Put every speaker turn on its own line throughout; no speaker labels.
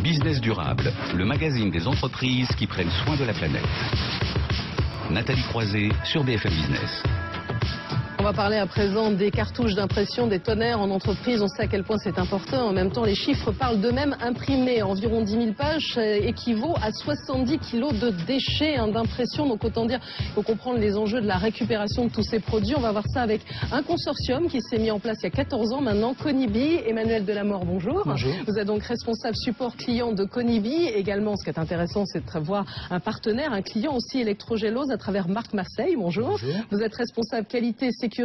Business durable, le magazine des entreprises qui prennent soin de la planète. Nathalie Croiset sur BFM Business.
On va parler à présent des cartouches d'impression, des tonnerres en entreprise. On sait à quel point c'est important. En même temps, les chiffres parlent d'eux-mêmes. Imprimer environ 10 000 pages équivaut à 70 kilos de déchets d'impression. Donc autant dire, il faut comprendre les enjeux de la récupération de tous ces produits. On va voir ça avec un consortium qui s'est mis en place il y a 14 ans maintenant, Conibi. Emmanuel Delamore, bonjour.
Bonjour.
Vous êtes donc responsable support client de Conibi. Également, ce qui est intéressant, c'est de voir un partenaire, un client aussi électrogélose à travers Marc Masseille. Bonjour.
Bonjour.
Vous êtes responsable qualité, sécurité,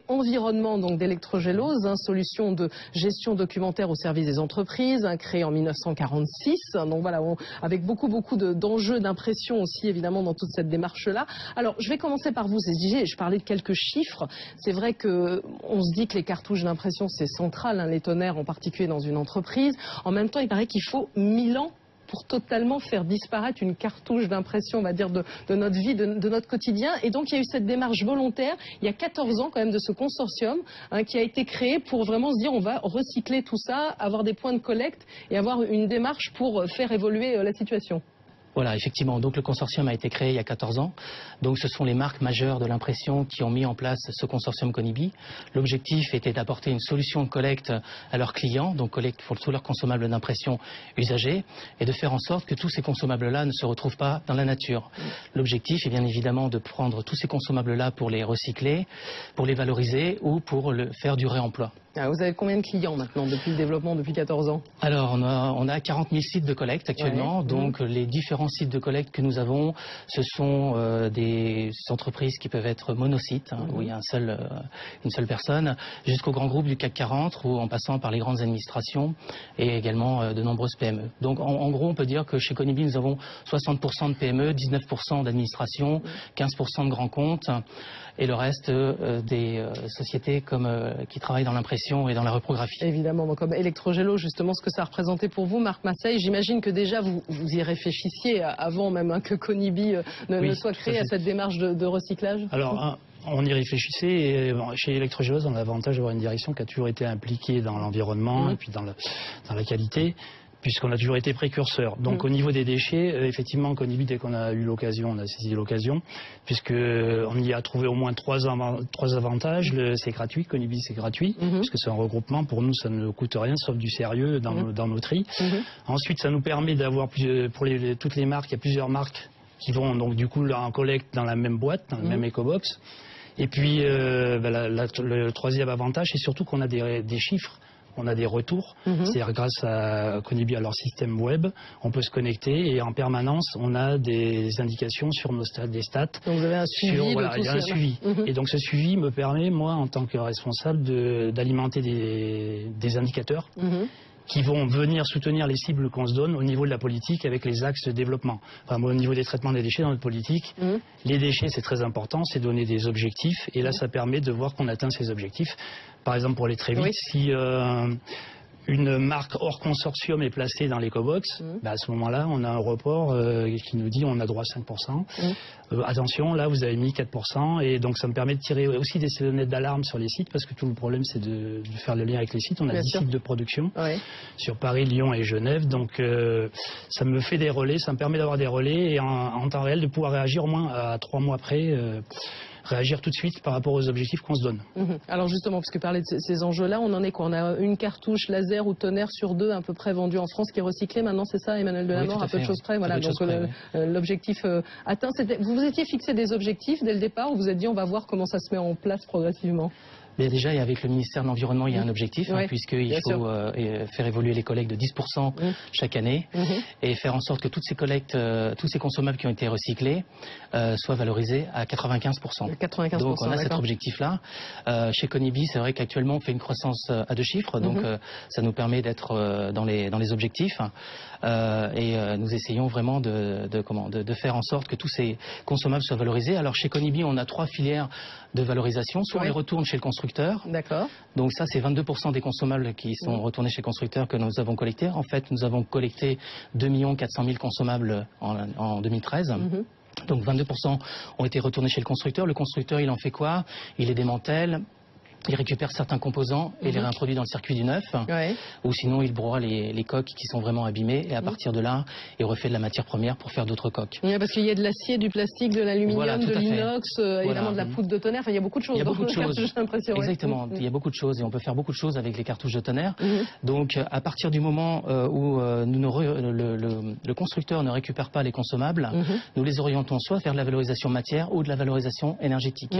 environnement donc d'Electrogélose, solution de gestion documentaire au service des entreprises, créée en 1946. Donc voilà, avec beaucoup d'enjeux d'impression aussi évidemment dans toute cette démarche-là. Alors je vais commencer par vous, je parlais de quelques chiffres. C'est vrai que on se dit que les cartouches d'impression c'est central, les tonnerres en particulier dans une entreprise. En même temps, il paraît qu'il faut 1000 ans pour totalement faire disparaître une cartouche d'impression, on va dire, de notre vie, de notre quotidien. Et donc, il y a eu cette démarche volontaire, il y a 14 ans quand même, de ce consortium qui a été créé pour vraiment se dire on va recycler tout ça, avoir des points de collecte et avoir une démarche pour faire évoluer la situation.
Voilà, effectivement. Donc le consortium a été créé il y a 14 ans. Donc ce sont les marques majeures de l'impression qui ont mis en place ce consortium Conibi. L'objectif était d'apporter une solution de collecte à leurs clients, donc collecte pour tous leurs consommables d'impression usagés, et de faire en sorte que tous ces consommables-là ne se retrouvent pas dans la nature. L'objectif est bien évidemment de prendre tous ces consommables-là pour les recycler, pour les valoriser ou pour le faire du réemploi.
Vous avez combien de clients maintenant depuis le développement, depuis 14 ans?
Alors on a 40 000 sites de collecte actuellement, donc les différents sites de collecte que nous avons, ce sont des entreprises qui peuvent être monosites, où il y a une seule personne, jusqu'aux grands groupes du CAC 40, ou en passant par les grandes administrations et également de nombreuses PME. Donc en gros on peut dire que chez Conibi nous avons 60% de PME, 19% d'administration, 15% de grands comptes et le reste des sociétés qui travaillent dans l'impression et dans la reprographie.
Évidemment, donc comme Electrogélose, justement, ce que ça représentait pour vous, Marc Masseille, j'imagine que déjà vous y réfléchissiez avant même que Conibi ne soit créé à cette démarche de recyclage.
Alors, on y réfléchissait et chez Electrogélose, on a l'avantage d'avoir une direction qui a toujours été impliquée dans l'environnement et puis dans la qualité, puisqu'on a toujours été précurseur. Donc au niveau des déchets, effectivement, Conibi, dès qu'on a eu l'occasion, on a saisi l'occasion, puisqu'on y a trouvé au moins trois avantages. C'est gratuit, Conibi c'est gratuit, puisque c'est un regroupement. Pour nous, ça ne coûte rien, sauf du sérieux dans nos tris. Ensuite, ça nous permet d'avoir, pour toutes les marques, il y a plusieurs marques qui vont donc du coup en collecte dans la même boîte, dans le même EcoBox. Et puis, le troisième avantage, c'est surtout qu'on a des chiffres. On a des retours, c'est-à-dire grâce à Conibi, à leur système web, on peut se connecter et en permanence, on a des indications sur nos stats, des stats.
Donc vous avez un suivi
il y a un suivi. Et donc ce suivi me permet, moi, en tant que responsable, d'alimenter des indicateurs qui vont venir soutenir les cibles qu'on se donne au niveau de la politique avec les axes de développement. Enfin, au niveau des traitements des déchets dans notre politique, les déchets c'est très important, c'est donner des objectifs et là ça permet de voir qu'on atteint ces objectifs. Par exemple, pour aller très vite, si une marque hors consortium est placée dans l'EcoBox, à ce moment-là, on a un report qui nous dit on a droit à 5%. Attention, là, vous avez mis 4%. Et donc, ça me permet de tirer aussi des sonnettes d'alarme sur les sites, parce que tout le problème, c'est de faire le lien avec les sites. On a 10 sites de production sur Paris, Lyon et Genève. Donc, ça me fait des relais, ça me permet d'avoir des relais et en temps réel de pouvoir réagir au moins à 3 mois après. Réagir tout de suite par rapport aux objectifs qu'on se donne.
Alors justement, puisque parler de ces enjeux-là, on en est quoi? On a une cartouche laser ou tonnerre sur 2 à peu près vendue en France qui est recyclée. Maintenant, c'est ça, Emmanuel Delamore, à peu de choses près. Voilà, donc l'objectif atteint. Vous vous étiez fixé des objectifs dès le départ ou vous êtes dit on va voir comment ça se met en place progressivement?
Mais déjà, avec le ministère de l'Environnement, il y a un objectif, puisqu'il faut faire évoluer les collectes de 10% chaque année et faire en sorte que toutes ces collectes, tous ces consommables qui ont été recyclés soient valorisés à 95%. Donc on a cet objectif-là. Chez Conibi, c'est vrai qu'actuellement on fait une croissance à 2 chiffres, donc ça nous permet d'être dans les objectifs et nous essayons vraiment de faire en sorte que tous ces consommables soient valorisés. Alors chez Conibi, on a 3 filières de valorisation, soit on les retourne chez le constructeur.
D'accord.
Donc ça, c'est 22% des consommables qui sont retournés chez le constructeur que nous avons collectés. En fait, nous avons collecté 2 400 000 consommables en 2013. Donc 22% ont été retournés chez le constructeur. Le constructeur, il en fait quoi? Il les démantèle. Il récupère certains composants et les réintroduit dans le circuit du neuf, ou sinon il broie les coques qui sont vraiment abîmées, et à partir de là, il refait de la matière première pour faire d'autres coques.
Oui, parce qu'il y a de l'acier, du plastique, de l'aluminium, de l'inox, évidemment de la poudre de tonnerre, enfin, il y a beaucoup de choses.
Il y a beaucoup de choses.
Exactement,
il y a beaucoup de choses et on peut faire beaucoup de choses avec les cartouches de tonnerre. Donc à partir du moment où le constructeur ne récupère pas les consommables, nous les orientons soit vers de la valorisation matière ou de la valorisation énergétique.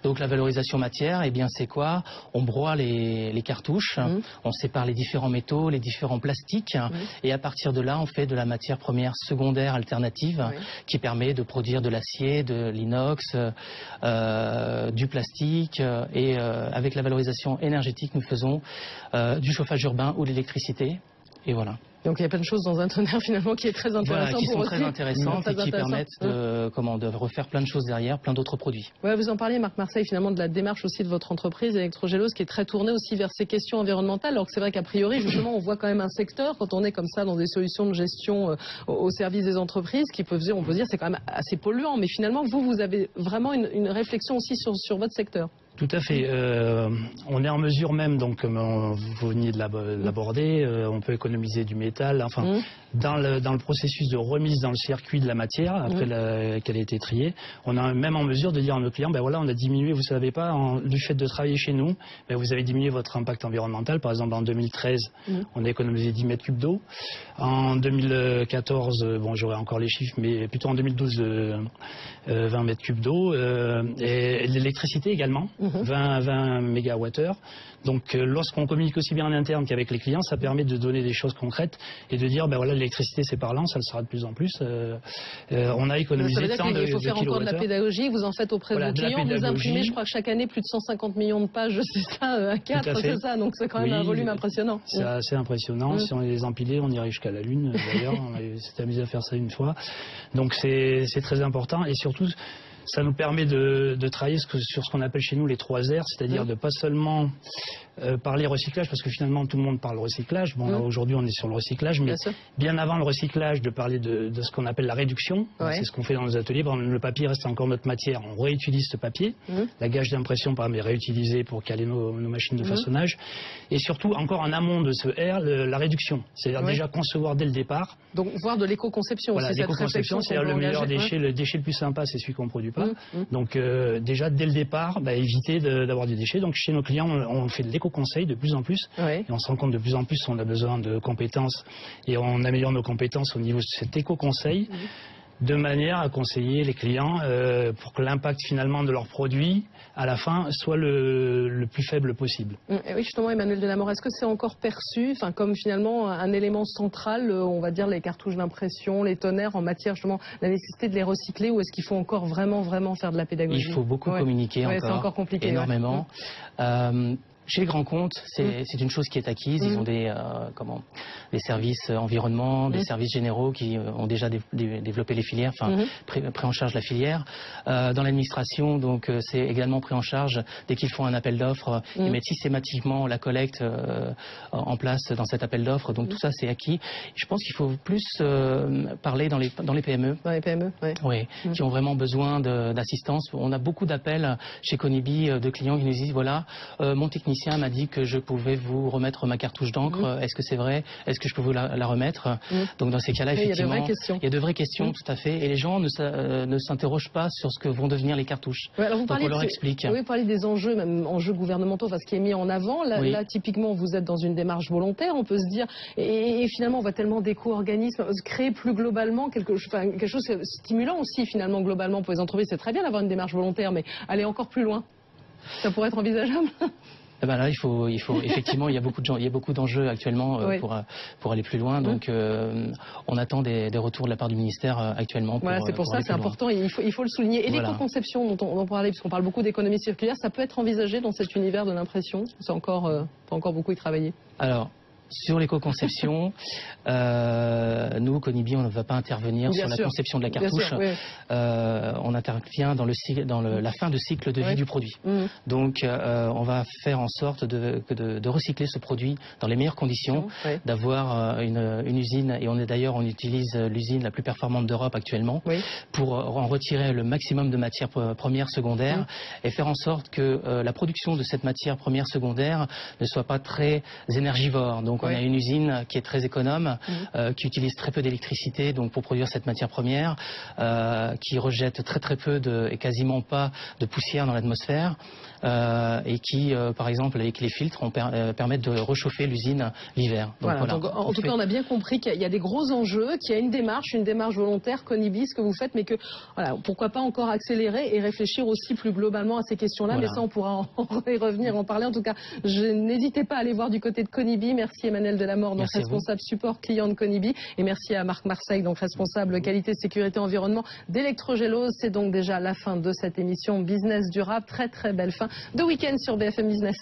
Donc la valorisation matière, eh bien c'est quoi? On broie les cartouches, on sépare les différents métaux, les différents plastiques, et à partir de là, on fait de la matière première secondaire alternative qui permet de produire de l'acier, de l'inox, du plastique, et avec la valorisation énergétique, nous faisons du chauffage urbain ou de l'électricité, et voilà.
Donc il y a plein de choses dans un tonnerre finalement qui est très intéressant.
Voilà, qui sont très intéressantes et qui permettent de refaire plein de choses derrière, plein d'autres produits.
Ouais, vous en parliez, Marc Marseille, finalement de la démarche aussi de votre entreprise Electrogélos qui est très tournée aussi vers ces questions environnementales, alors que c'est vrai qu'a priori justement on voit quand même un secteur quand on est comme ça dans des solutions de gestion au service des entreprises qui peuvent, on peut dire c'est quand même assez polluant, mais finalement vous avez vraiment une réflexion aussi sur votre secteur.
Tout à fait. On est en mesure même, donc comme vous veniez de l'aborder, on peut économiser du métal. Enfin, dans le processus de remise dans le circuit de la matière, après qu'elle ait été triée, on est même en mesure de dire à nos clients, ben voilà, on a diminué, vous savez pas, du fait de travailler chez nous, ben vous avez diminué votre impact environnemental. Par exemple, en 2013, on a économisé 10 mètres cubes d'eau. En 2014, bon, j'aurai encore les chiffres, mais plutôt en 2012, 20 mètres cubes d'eau. Et l'électricité également. 20 mégawattheures. Donc lorsqu'on communique aussi bien en interne qu'avec les clients, ça permet de donner des choses concrètes et de dire ben voilà, l'électricité c'est parlant, ça le sera de plus en plus. On a économisé tant de kilowattheures.
Il faut faire encore de la pédagogie, vous en faites auprès de vos clients, vous imprimez je crois que chaque année plus de 150 millions de pages, c'est ça, à 4, c'est ça, donc c'est quand même un volume impressionnant.
C'est assez impressionnant, si on les empilait on irait jusqu'à la Lune d'ailleurs, on s'est amusé à faire ça une fois. Donc c'est très important et surtout ça nous permet de travailler sur ce qu'on appelle chez nous les 3 R, c'est-à-dire de pas seulement parler recyclage, parce que finalement tout le monde parle recyclage. Bon, là aujourd'hui on est sur le recyclage, mais bien avant le recyclage, de parler de ce qu'on appelle la réduction. C'est ce qu'on fait dans nos ateliers. Bon, le papier reste encore notre matière, on réutilise ce papier. La gage d'impression permet de réutiliser pour caler nos machines de façonnage. Et surtout, encore en amont de ce R, la réduction. C'est-à-dire déjà concevoir dès le départ.
Donc voir de l'éco-conception.
Voilà, l'éco-conception, c'est-à-dire le meilleur déchet, le déchet le plus sympa, c'est celui qu'on ne produit pas. Donc déjà dès le départ, éviter d'avoir des déchets. Donc chez nos clients, on fait de l'éco-conseil de plus en plus. Et on se rend compte de plus en plus qu'on a besoin de compétences et on améliore nos compétences au niveau de cet éco-conseil. De manière à conseiller les clients pour que l'impact finalement de leurs produits à la fin soit le plus faible possible.
Oui, justement, Emmanuel Delamore, est-ce que c'est encore perçu comme finalement un élément central, on va dire les cartouches d'impression, les tonnerres en matière justement, la nécessité de les recycler, ou est-ce qu'il faut encore vraiment faire de la pédagogie?
Il faut beaucoup communiquer
c'est encore compliqué,
énormément. Chez les grands comptes, c'est une chose qui est acquise. Ils ont des services environnement, des services généraux qui ont déjà développé les filières, enfin pris en charge la filière. Dans l'administration, donc c'est également pris en charge. Dès qu'ils font un appel d'offres, ils mettent systématiquement la collecte en place dans cet appel d'offres. Donc tout ça, c'est acquis. Je pense qu'il faut plus parler dans les PME.
Dans les PME,
oui. Qui ont vraiment besoin d'assistance. On a beaucoup d'appels chez Conibi de clients qui nous disent voilà, mon technicien m'a dit que je pouvais vous remettre ma cartouche d'encre. Est-ce que c'est vrai? Est-ce que je peux vous la remettre? Donc dans ces cas-là, effectivement, il y a de vraies questions, tout à fait. Et les gens ne s'interrogent pas sur ce que vont devenir les cartouches.
Alors
donc on leur explique.
Vous parlez des enjeux, même enjeux gouvernementaux, ce qui est mis en avant. Là, typiquement, vous êtes dans une démarche volontaire, on peut se dire. Et finalement, on voit tellement d'éco-organismes créer plus globalement quelque chose de stimulant aussi, finalement, globalement, pour les entreprises. C'est très bien d'avoir une démarche volontaire, mais aller encore plus loin. Ça pourrait être envisageable?
Là, il faut effectivement, il y a beaucoup d'enjeux actuellement pour aller plus loin. Donc, on attend des retours de la part du ministère actuellement.
Voilà, c'est pour ça, c'est important. Il faut le souligner. Et l'éco-conception dont on parlait, puisqu'on parle beaucoup d'économie circulaire, ça peut être envisagé dans cet univers de l'impression. C'est encore, faut encore beaucoup y travailler.
Alors, Sur l'éco-conception, nous, Conibi, on ne va pas intervenir sur la conception de la cartouche. On intervient dans la fin de cycle de vie du produit. Donc, on va faire en sorte de recycler ce produit dans les meilleures conditions, d'avoir une usine, et on utilise l'usine la plus performante d'Europe actuellement, pour en retirer le maximum de matières premières secondaires et faire en sorte que la production de cette matière première secondaire ne soit pas très énergivore. Donc on a une usine qui est très économe, qui utilise très peu d'électricité pour produire cette matière première, qui rejette très peu et quasiment pas de poussière dans l'atmosphère, et qui, par exemple, avec les filtres, permettent de réchauffer l'usine l'hiver.
En tout cas, on a bien compris qu'il y a des gros enjeux, qu'il y a une démarche volontaire, Conibi, ce que vous faites, mais que, pourquoi pas encore accélérer et réfléchir aussi plus globalement à ces questions-là. Mais ça, on pourra y revenir, en parler. En tout cas, n'hésitez pas à aller voir du côté de Conibi. Merci Emmanuel Delamore, donc responsable support client de Conibi. Et merci à Marc Marseille, donc responsable qualité, sécurité, environnement d'Electrogelo. C'est donc déjà la fin de cette émission Business Durable. Très belle fin de week-end sur BFM Business.